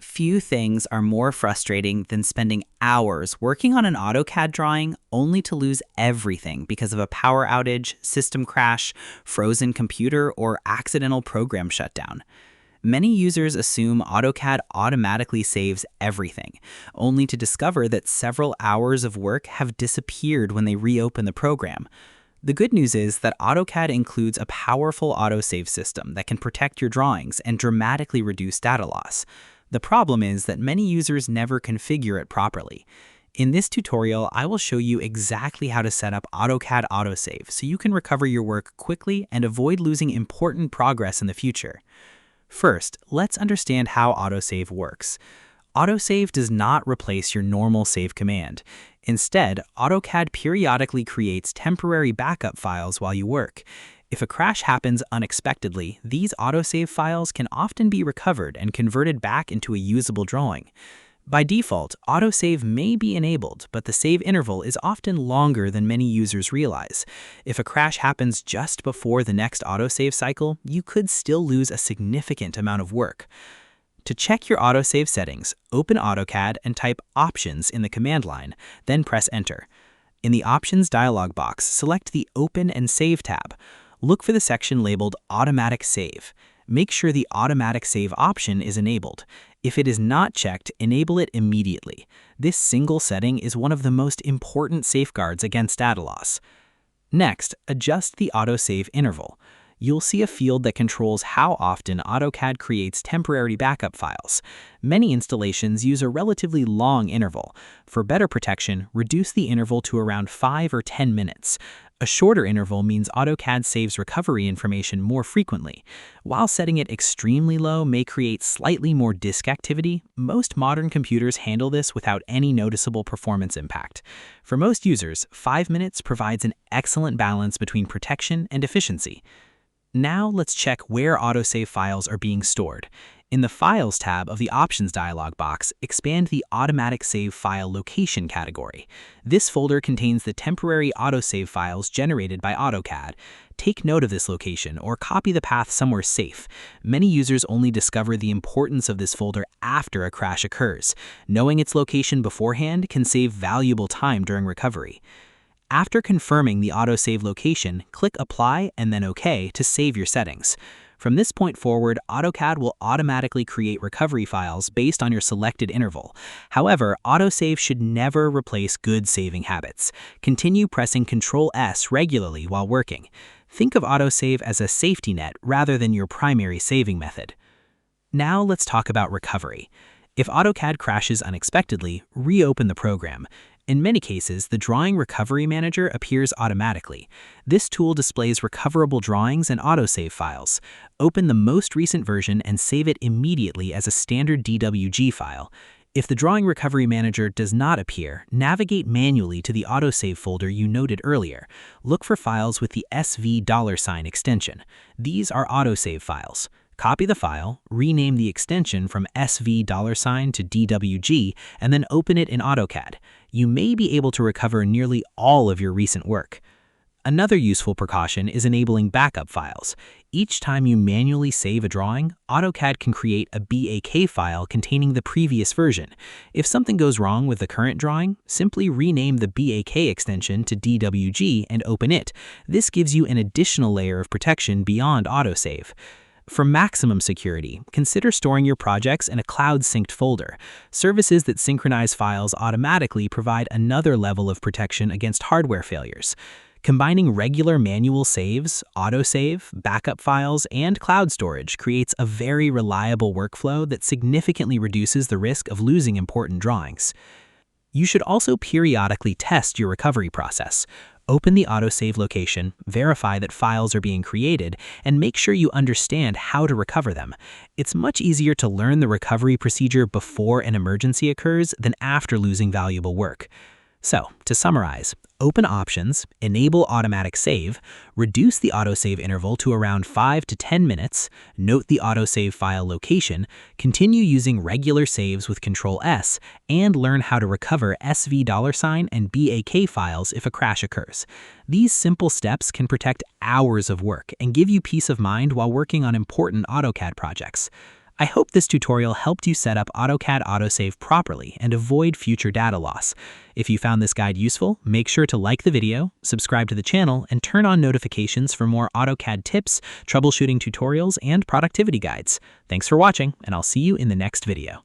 Few things are more frustrating than spending hours working on an AutoCAD drawing only to lose everything because of a power outage, system crash, frozen computer, or accidental program shutdown. Many users assume AutoCAD automatically saves everything, only to discover that several hours of work have disappeared when they reopen the program. The good news is that AutoCAD includes a powerful autosave system that can protect your drawings and dramatically reduce data loss. The problem is that many users never configure it properly. In this tutorial, I will show you exactly how to set up AutoCAD Autosave so you can recover your work quickly and avoid losing important progress in the future. First, let's understand how Autosave works. Autosave does not replace your normal save command. Instead, AutoCAD periodically creates temporary backup files while you work. If a crash happens unexpectedly, these autosave files can often be recovered and converted back into a usable drawing. By default, autosave may be enabled, but the save interval is often longer than many users realize. If a crash happens just before the next autosave cycle, you could still lose a significant amount of work. To check your autosave settings, open AutoCAD and type Options in the command line, then press Enter. In the Options dialog box, select the Open and Save tab. Look for the section labeled Automatic Save. Make sure the Automatic Save option is enabled. If it is not checked, enable it immediately. This single setting is one of the most important safeguards against data loss. Next, adjust the autosave interval. You'll see a field that controls how often AutoCAD creates temporary backup files. Many installations use a relatively long interval. For better protection, reduce the interval to around 5 or 10 minutes. A shorter interval means AutoCAD saves recovery information more frequently. While setting it extremely low may create slightly more disk activity, most modern computers handle this without any noticeable performance impact. For most users, 5 minutes provides an excellent balance between protection and efficiency. Now let's check where autosave files are being stored. In the Files tab of the Options dialog box, expand the Automatic Save File Location category. This folder contains the temporary autosave files generated by AutoCAD. Take note of this location or copy the path somewhere safe. Many users only discover the importance of this folder after a crash occurs. Knowing its location beforehand can save valuable time during recovery. After confirming the autosave location, click Apply and then OK to save your settings. From this point forward, AutoCAD will automatically create recovery files based on your selected interval. However, autosave should never replace good saving habits. Continue pressing Ctrl+S regularly while working. Think of autosave as a safety net rather than your primary saving method. Now let's talk about recovery. If AutoCAD crashes unexpectedly, reopen the program. In many cases, the Drawing Recovery Manager appears automatically. This tool displays recoverable drawings and autosave files. Open the most recent version and save it immediately as a standard DWG file. If the Drawing Recovery Manager does not appear, navigate manually to the autosave folder you noted earlier. Look for files with the $$ extension. These are autosave files. Copy the file, rename the extension from $$ to DWG, and then open it in AutoCAD. You may be able to recover nearly all of your recent work. Another useful precaution is enabling backup files. Each time you manually save a drawing, AutoCAD can create a BAK file containing the previous version. If something goes wrong with the current drawing, simply rename the BAK extension to DWG and open it. This gives you an additional layer of protection beyond autosave. For maximum security, consider storing your projects in a cloud-synced folder. Services that synchronize files automatically provide another level of protection against hardware failures. Combining regular manual saves, autosave, backup files, and cloud storage creates a very reliable workflow that significantly reduces the risk of losing important drawings. You should also periodically test your recovery process. Open the autosave location, verify that files are being created, and make sure you understand how to recover them. It's much easier to learn the recovery procedure before an emergency occurs than after losing valuable work. So, to summarize, open Options, enable Automatic Save, reduce the autosave interval to around 5 to 10 minutes, note the autosave file location, continue using regular saves with Ctrl+S, and learn how to recover $$ and BAK files if a crash occurs. These simple steps can protect hours of work and give you peace of mind while working on important AutoCAD projects. I hope this tutorial helped you set up AutoCAD Autosave properly and avoid future data loss. If you found this guide useful, make sure to like the video, subscribe to the channel, and turn on notifications for more AutoCAD tips, troubleshooting tutorials, and productivity guides. Thanks for watching, and I'll see you in the next video.